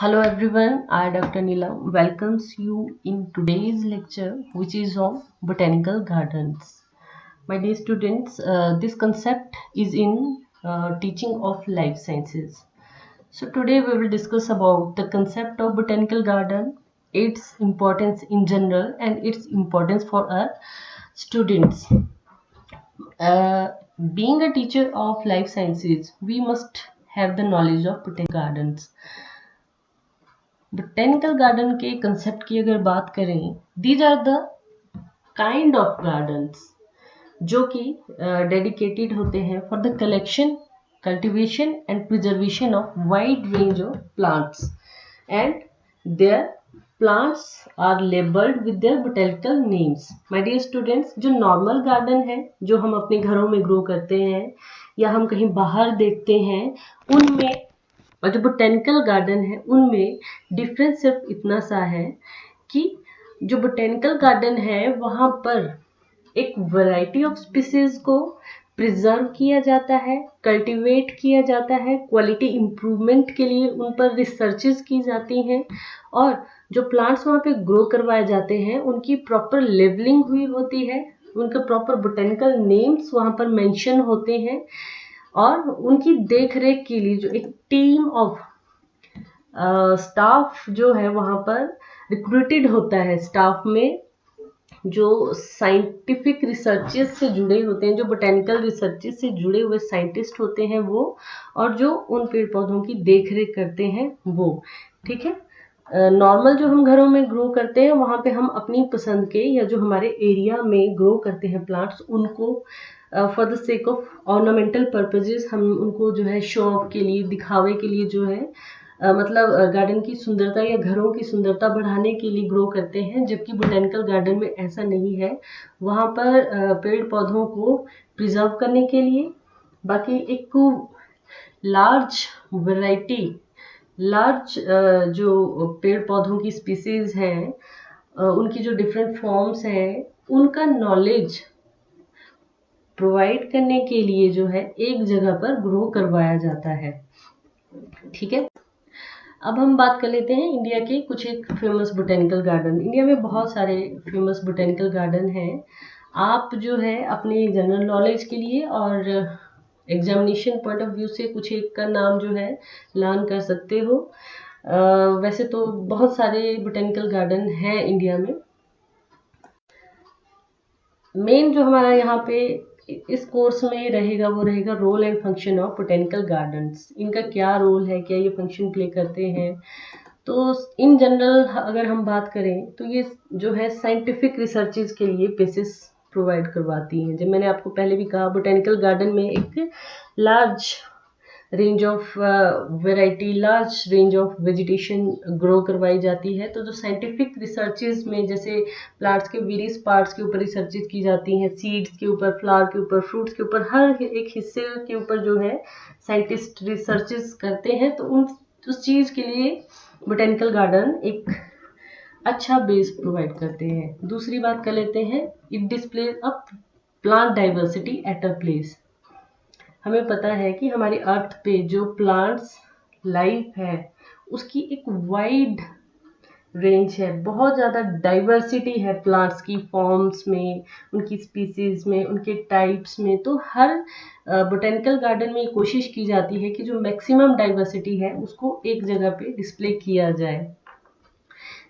Hello everyone, I Dr. Neelam welcomes you in today's lecture which is on botanical gardens. My dear students, this concept is in teaching of life sciences. So today we will discuss about the concept of botanical garden, its importance in general and its importance for our students. Uh, Being a teacher of life sciences, we must have the knowledge of botanical gardens. Botanical garden के concept की अगर बात करें, these are the kind of gardens जो कि dedicated होते हैं for the collection, cultivation and preservation of wide range of plants and their plants are labelled with their botanical names. My dear students, जो normal garden है जो हम अपने घरों में ग्रो करते हैं या हम कहीं बाहर देखते हैं, उनमें और जो बोटेनिकल गार्डन है उनमें डिफरेंस सिर्फ इतना सा है कि जो बोटेनिकल गार्डन है वहाँ पर एक वैरायटी ऑफ स्पीसीज को प्रिजर्व किया जाता है, कल्टीवेट किया जाता है, क्वालिटी इम्प्रूवमेंट के लिए उन पर रिसर्चेस की जाती हैं और जो प्लांट्स वहाँ पे ग्रो करवाए जाते हैं उनकी प्रॉपर लेवलिंग हुई होती है, उनका प्रॉपर बोटेनिकल नेम्स वहाँ पर मेंशन होते हैं और उनकी देखरेख के लिए जो एक टीम ऑफ स्टाफ जो है वहाँ पर रिक्रूटेड होता है. स्टाफ में जो साइंटिफिक रिसर्चेस से जुड़े होते हैं, जो बोटेनिकल रिसर्चेस से जुड़े हुए साइंटिस्ट होते हैं वो, और जो उन पेड़ पौधों की देखरेख करते हैं वो. ठीक है, नॉर्मल जो हम घरों में ग्रो करते हैं वहाँ पे हम अपनी पसंद के या जो हमारे एरिया में ग्रो करते हैं प्लांट्स, उनको for the sake of ornamental purposes हम उनको जो है शो ऑफ के लिए, दिखावे के लिए जो है मतलब गार्डन की सुंदरता या घरों की सुंदरता बढ़ाने के लिए ग्रो करते हैं. जबकि बोटेनिकल गार्डन में ऐसा नहीं है, वहाँ पर पेड़ पौधों को प्रिजर्व करने के लिए, बाकी एक लार्ज वैरायटी, लार्ज जो पेड़ पौधों की स्पीसीज हैं, उनकी जो डिफरेंट फॉर्म्स हैं, उनका नॉलेज प्रोवाइड करने के लिए जो है एक जगह पर ग्रो करवाया जाता है. ठीक है, अब हम बात कर लेते हैं इंडिया के कुछ एक फेमस बोटेनिकल गार्डन. इंडिया में बहुत सारे फेमस बोटेनिकल गार्डन हैं. आप जो है अपने जनरल नॉलेज के लिए और एग्जामिनेशन पॉइंट ऑफ व्यू से कुछ एक का नाम जो है लर्न कर सकते हो. वैसे तो बहुत सारे बोटेनिकल गार्डन हैं इंडिया में. मेन जो हमारा यहाँ पे इस कोर्स में रहेगा वो रहेगा role and function of botanical gardens. इनका क्या रोल है, क्या ये फंक्शन प्ले करते हैं. तो इन जनरल अगर हम बात करें तो ये जो है साइंटिफिक रिसर्चेज के लिए बेसिस प्रोवाइड करवाती हैं. जब मैंने आपको पहले भी कहा, बोटेनिकल गार्डन में एक large range of variety, large range of vegetation grow करवाई जाती है. तो जो साइंटिफिक रिसर्चेज में जैसे प्लांट्स के वेरियस पार्ट्स के ऊपर रिसर्चेज की जाती हैं, सीड्स के ऊपर, फ्लावर के ऊपर, फ्रूट्स के ऊपर, हर एक हिस्से के ऊपर जो है साइंटिस्ट रिसर्चेज करते हैं. तो उस चीज़ के लिए बोटेनिकल गार्डन एक अच्छा बेस प्रोवाइड करते हैं. दूसरी बात कर लेते हैं, it displays a plant diversity at a place. हमें पता है कि हमारी अर्थ पे जो प्लांट्स लाइफ है उसकी एक वाइड रेंज है, बहुत ज़्यादा डाइवर्सिटी है प्लांट्स की फॉर्म्स में, उनकी स्पीसीज में, उनके टाइप्स में. तो हर बोटेनिकल गार्डन में कोशिश की जाती है कि जो मैक्सिमम डाइवर्सिटी है उसको एक जगह पे डिस्प्ले किया जाए.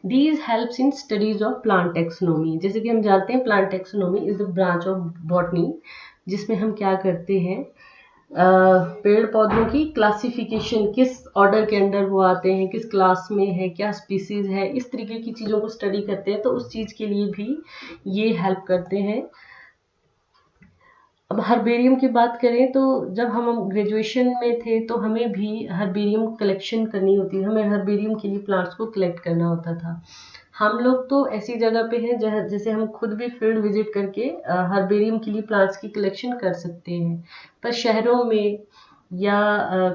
These helps in studies of plant taxonomy. जैसे कि हम जानते हैं plant taxonomy is the branch of botany, जिसमें हम क्या करते हैं, पेड़ पौधों की क्लासिफिकेशन, किस ऑर्डर के अंडर वो आते हैं, किस क्लास में है, क्या स्पीसीज है, इस तरीके की चीज़ों को स्टडी करते हैं. तो उस चीज़ के लिए भी ये हेल्प करते हैं. अब हर्बेरियम की बात करें तो जब हम ग्रेजुएशन में थे तो हमें भी हर्बेरियम कलेक्शन करनी होती है. हमें हर्बेरियम के लिए प्लांट्स को कलेक्ट करना होता था. हम लोग तो ऐसी जगह पे हैं जहाँ जैसे हम खुद भी फील्ड विजिट करके हर्बेरियम के लिए प्लांट्स की कलेक्शन कर सकते हैं. पर शहरों में या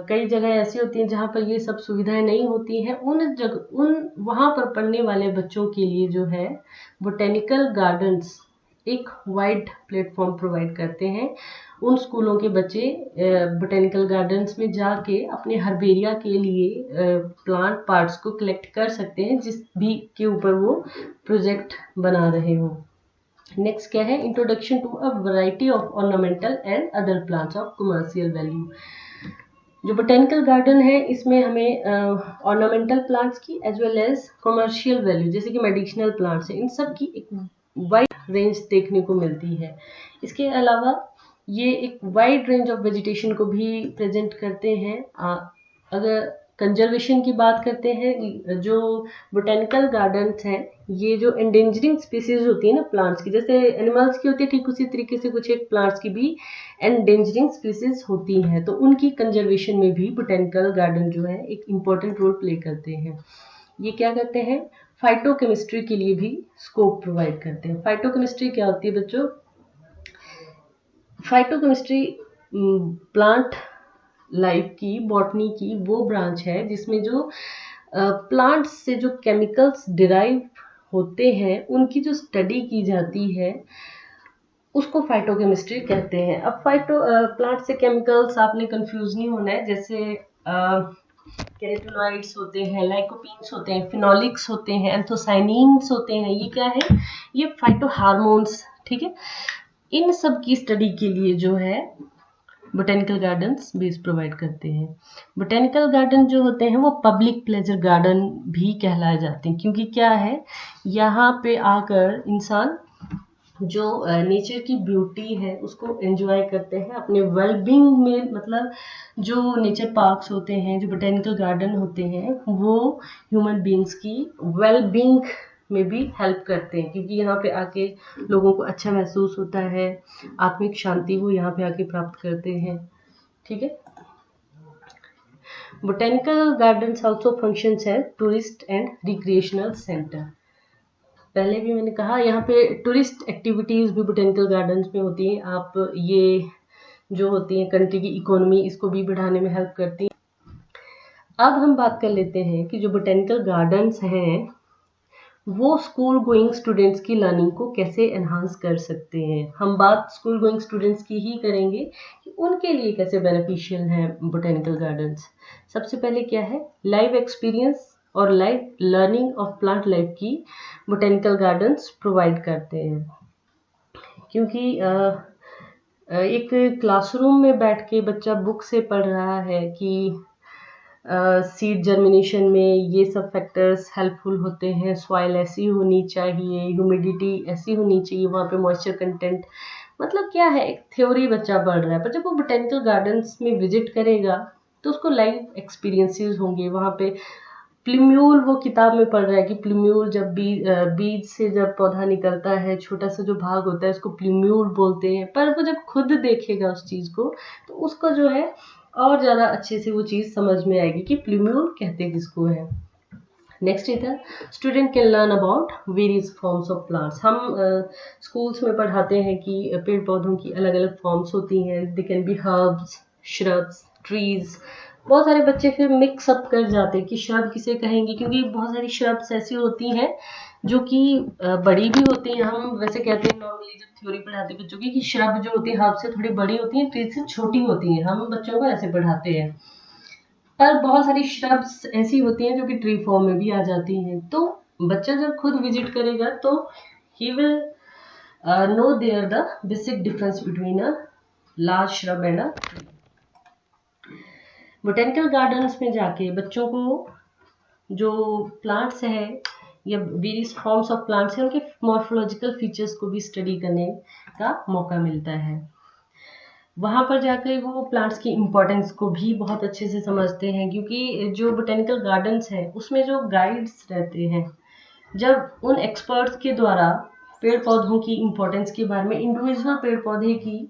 कई जगह ऐसी होती हैं जहाँ पर ये सब सुविधाएं नहीं होती हैं. उन वहाँ पर पढ़ने वाले बच्चों के लिए जो है बोटेनिकल गार्डन्स एक वाइड प्लेटफॉर्म प्रोवाइड करते हैं। उन स्कूलों के बच्चे बोटेनिकल गार्डन्स में जाके अपने हर्बेरिया के लिए प्लांट पार्ट्स को कलेक्ट कर सकते हैं जिस भी के ऊपर वो प्रोजेक्ट बना रहे हो। नेक्स्ट क्या है, introduction to a variety of ornamental and other plants of commercial value. जो बोटेनिकल गार्डन है इसमें हमें ऑर्नामेंटल प्लांट्स की as well as commercial value जैसे कि मेडिसिनल प्लांट्स है, इन सब की एक वाइड रेंज देखने को मिलती है। इसके अलावा ये एक वाइड रेंज ऑफ वेजिटेशन को भी प्रेजेंट करते हैं। अगर कंजर्वेशन की बात करते हैं, जो बोटेनिकल गार्डन्स हैं ये जो एंडेंजरिंग स्पीसीज होती है ना प्लांट्स की, जैसे एनिमल्स की होती है ठीक उसी तरीके से कुछ एक प्लांट्स की भी एंडेंजरिंग स्पीसीज होती हैं, तो उनकी कंजर्वेशन में भी बोटेनिकल गार्डन जो है एक इम्पॉर्टेंट रोल प्ले करते हैं। ये क्या करते हैं, फाइटोकेमिस्ट्री के लिए भी स्कोप प्रोवाइड करते हैं। फाइटोकेमिस्ट्री क्या होती है बच्चों, फाइटोकेमिस्ट्री प्लांट लाइफ की बॉटनी की वो ब्रांच है जिसमें जो प्लांट्स से जो केमिकल्स डिराइव होते हैं उनकी जो स्टडी की जाती है उसको फाइटोकेमिस्ट्री कहते हैं। अब प्लांट से केमिकल्स आपने कंफ्यूज नहीं होना है, जैसे कैरोटीनॉइड्स होते हैं, लाइकोपीन्स होते हैं, फिनोलिक्स होते हैं, एंथोसाइनिन्स होते हैं, ये क्या है, ये फाइटो हार्मोन्स, ठीक है। इन सब की स्टडी के लिए जो है बोटेनिकल गार्डन्स बेस प्रोवाइड करते हैं। बोटेनिकल गार्डन जो होते हैं वो पब्लिक प्लेजर गार्डन भी कहलाए जाते हैं, क्योंकि क्या है, यहाँ पे आकर इंसान जो नेचर की ब्यूटी है उसको एंजॉय करते हैं अपने वेलबींग में। मतलब जो नेचर पार्क्स होते हैं, जो बोटेनिकल गार्डन होते हैं, वो ह्यूमन बींग्स की वेलबींग में भी हेल्प करते हैं, क्योंकि यहाँ पे आके लोगों को अच्छा महसूस होता है, आत्मिक शांति वो यहाँ पे आके प्राप्त करते हैं, ठीक है। Botanical gardens also functions as tourist and recreational centre. पहले भी मैंने कहा यहाँ पे टूरिस्ट एक्टिविटीज़ भी बोटेनिकल गार्डन्स में होती हैं। आप ये जो होती हैं कंट्री की इकोनॉमी, इसको भी बढ़ाने में हेल्प करती हैं। अब हम बात कर लेते हैं कि जो बोटेनिकल गार्डन्स हैं वो स्कूल गोइंग स्टूडेंट्स की लर्निंग को कैसे एनहांस कर सकते हैं। हम बात स्कूल गोइंग स्टूडेंट्स की ही करेंगे कि उनके लिए कैसे बेनिफिशियल हैं बोटेनिकल गार्डन्स। सबसे पहले क्या है, लाइव एक्सपीरियंस और live learning of plant life की बोटेनिकल गार्डन्स प्रोवाइड करते हैं, क्योंकि एक क्लासरूम में बैठ के बच्चा बुक से पढ़ रहा है कि सीड जर्मिनेशन में ये सब फैक्टर्स हेल्पफुल होते हैं, सॉइल ऐसी होनी चाहिए, ह्यूमिडिटी ऐसी होनी चाहिए, वहाँ पे मॉइस्चर कंटेंट, मतलब क्या है, एक थ्योरी बच्चा पढ़ रहा है। पर जब वो बोटेनिकल गार्डन्स में विजिट करेगा तो उसको लाइव एक्सपीरियंसेस होंगे। वहाँ पे प्लूम्यूल, वो किताब में पढ़ रहा है कि प्लूम्यूल जब बीज से जब पौधा निकलता है, छोटा सा जो भाग होता है उसको प्लूम्यूल बोलते हैं, पर वो जब खुद देखेगा उस चीज़ को तो उसको जो है और ज़्यादा अच्छे से वो चीज़ समझ में आएगी कि प्लूम्यूल कहते किसको है। नेक्स्ट इधर student can learn about various forms of plants. हम स्कूल्स में पढ़ाते हैं कि पेड़ पौधों की अलग अलग फॉर्म्स होती हैं, they can be herbs, shrubs, trees. बहुत सारे बच्चे फिर मिक्स अप कर जाते हैं कि श्रब किसे कहेंगे, क्योंकि बहुत सारी श्रब्स ऐसी होती हैं जो कि बड़ी भी होती हैं। हम वैसे कहते हैं नॉर्मली जब थ्योरी पढ़ाते हैं बच्चों की कि श्रब जो होती है हर्ब से थोड़ी बड़ी होती है, ट्री से छोटी होती है, हम बच्चों को ऐसे पढ़ाते हैं। पर बहुत सारी श्रब्स ऐसी होती हैं जो कि ट्री फॉर्म में भी आ जाती हैं। तो बच्चा जब खुद विजिट करेगा तो he will know there the basic difference between a large shrub and a tree. Botanical gardens में जाके बच्चों को जो प्लांट्स है या वेरियस फॉर्म्स ऑफ प्लांट्स हैं उनके मॉर्फोलॉजिकल फीचर्स को भी स्टडी करने का मौका मिलता है। वहाँ पर जाकर वो प्लांट्स की इम्पोर्टेंस को भी बहुत अच्छे से समझते हैं, क्योंकि जो बोटेनिकल गार्डन्स है उसमें जो गाइड्स रहते हैं, जब उन एक्सपर्ट्स के द्वारा पेड़ पौधों की इम्पोर्टेंस के बारे में, इंडिविजुअल पेड़ पौधे की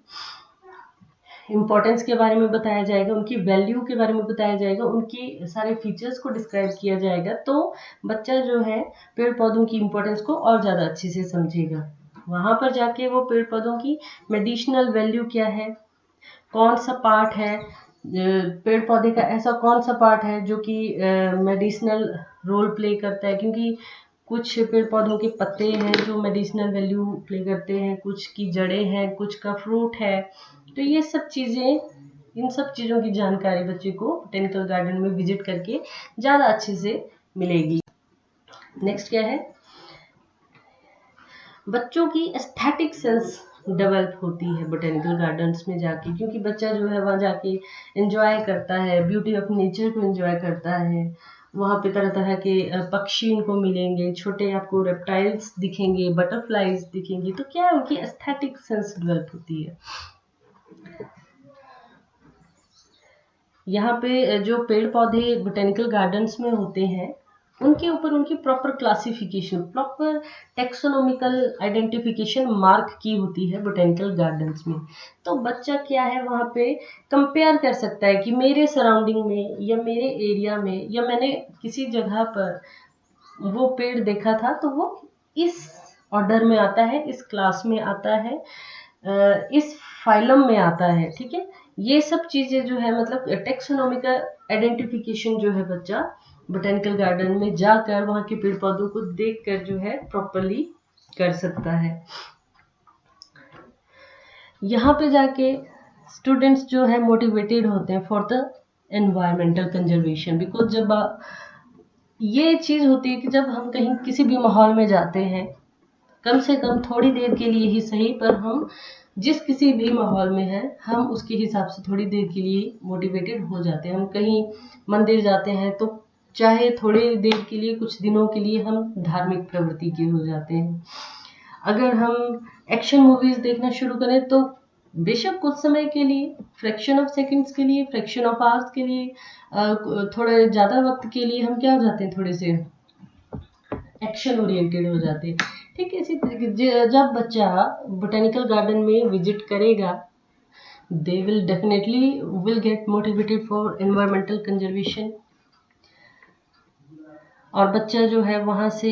इम्पोर्टेंस के बारे में बताया जाएगा, उनकी वैल्यू के बारे में बताया जाएगा, उनकी सारे फीचर्स को डिस्क्राइब किया जाएगा, तो बच्चा जो है पेड़ पौधों की इम्पोर्टेंस को और ज़्यादा अच्छे से समझेगा। वहाँ पर जाके वो पेड़ पौधों की मेडिसिनल वैल्यू क्या है, कौन सा पार्ट है पेड़ पौधे का, ऐसा कौन सा पार्ट है जो कि मेडिसिनल रोल प्ले करता है, क्योंकि कुछ पेड़ पौधों के पत्ते हैं जो मेडिसिनल वैल्यू प्ले करते हैं, कुछ की जड़ें हैं, कुछ का फ्रूट है। तो ये सब चीज़ें, इन सब चीज़ों की जानकारी बच्चे को बोटेनिकल गार्डन में विजिट करके ज़्यादा अच्छे से मिलेगी। नेक्स्ट क्या है, बच्चों की एस्थेटिक सेंस डेवलप होती है बोटेनिकल गार्डन्स में जाके, क्योंकि बच्चा जो है वहाँ जाके एंजॉय करता है, ब्यूटी ऑफ नेचर को एंजॉय करता है। वहाँ पे तरह तरह के पक्षी इनको मिलेंगे, छोटे आपको रेप्टाइल्स दिखेंगे, बटरफ्लाइज दिखेंगी, तो क्या है, उनकी एस्थेटिक सेंस डेवलप होती है। यहाँ पे जो पेड़ पौधे बोटेनिकल गार्डन्स में होते हैं उनके ऊपर उनकी proper classification, proper taxonomical identification mark की होती है बोटेनिकल गार्डन्स में। तो बच्चा क्या है वहाँ पे कंपेयर कर सकता है कि मेरे सराउंडिंग में या मेरे एरिया में या मैंने किसी जगह पर वो पेड़ देखा था तो वो इस ऑर्डर में आता है, इस क्लास में आता है, इस फाइलम में आता है, ठीक है। ये सब चीज़ें जो है मतलब टेक्सोनोमिकल आइडेंटिफिकेशन जो है बच्चा बोटेनिकल गार्डन में जाकर वहाँ के पेड़ पौधों को देखकर जो है प्रॉपरली कर सकता है। यहाँ पे जाके स्टूडेंट्स जो है मोटिवेटेड होते हैं for the environmental conservation, because जब ये चीज़ होती है कि जब हम कहीं किसी भी माहौल में जाते हैं, कम से कम थोड़ी देर के लिए ही सही, पर हम जिस किसी भी माहौल में हैं हम उसके हिसाब से थोड़ी देर के लिए मोटिवेटेड हो जाते हैं। हम कहीं मंदिर जाते हैं तो चाहे थोड़ी देर के लिए, कुछ दिनों के लिए हम धार्मिक प्रवृत्ति के हो जाते हैं। अगर हम एक्शन मूवीज देखना शुरू करें तो बेशक कुछ समय के लिए, फ्रैक्शन ऑफ सेकंड्स के लिए, फ्रैक्शन ऑफ आवर्स के लिए, थोड़े ज़्यादा वक्त के लिए हम क्या हो जाते हैं, थोड़े से एक्शन ओरिएंटेड हो जाते हैं। ठीक है, इसी तरीके जब बच्चा बोटेनिकल गार्डन में विजिट करेगा they will definitely will get motivated for environmental conservation. और बच्चा जो है वहाँ से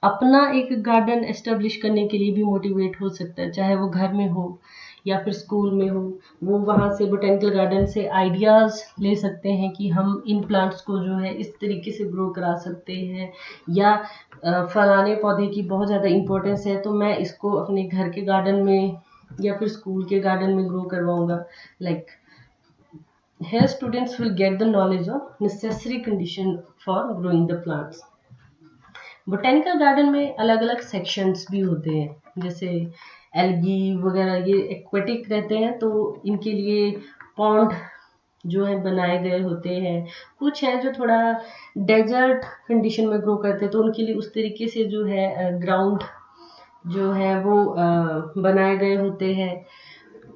अपना एक गार्डन एस्टेब्लिश करने के लिए भी मोटिवेट हो सकता है, चाहे वो घर में हो या फिर स्कूल में हो। वो वहाँ से बोटेनिकल गार्डन से आइडियाज़ ले सकते हैं कि हम इन प्लांट्स को जो है इस तरीके से ग्रो करा सकते हैं, या फलाने पौधे की बहुत ज़्यादा इम्पोर्टेंस है तो मैं इसको अपने घर के गार्डन में या फिर स्कूल के गार्डन में ग्रो करवाऊँगा। Like here students will get the knowledge of necessary condition for growing the plants. Botanical garden में अलग अलग सेक्शंस भी होते हैं, जैसे एल्गी वगैरह ये एक्वेटिक रहते हैं तो इनके लिए पॉन्ड जो है बनाए गए होते हैं। कुछ है जो थोड़ा डेजर्ट कंडीशन में ग्रो करते हैं तो उनके लिए उस तरीके से जो है ग्राउंड जो है वो बनाए गए होते हैं।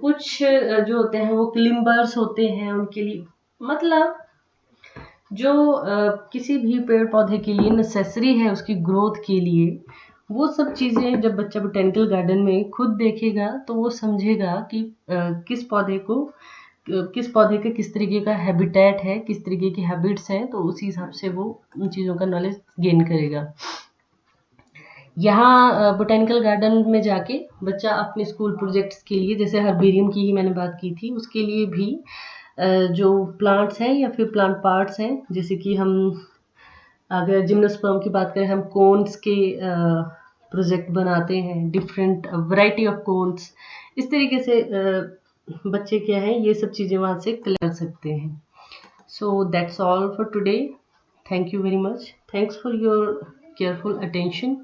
कुछ जो होते हैं वो क्लिम्बर्स होते हैं उनके लिए, मतलब जो किसी भी पेड़ पौधे के लिए नेसेसरी है उसकी ग्रोथ के लिए, वो सब चीज़ें जब बच्चा बोटेनिकल गार्डन में खुद देखेगा तो वो समझेगा कि किस पौधे के किस तरीके का हैबिटेट है, किस तरीके की हैबिट्स हैं, तो उसी हिसाब से वो उन चीज़ों का नॉलेज गेन करेगा। यहाँ बोटेनिकल गार्डन में जाके बच्चा अपने स्कूल प्रोजेक्ट्स के लिए, जैसे हर्बेरियम की ही मैंने बात की थी, उसके लिए भी जो प्लांट्स हैं या फिर प्लांट पार्ट्स हैं, जैसे कि हम अगर जिम्नोस्पर्म की बात करें, हम कोन्स के प्रोजेक्ट बनाते हैं, डिफरेंट वैरायटी ऑफ कोन्स, इस तरीके से बच्चे क्या है ये सब चीज़ें वहाँ से कर सकते हैं। So that's all for today. Thank you very much. Thanks for your careful attention.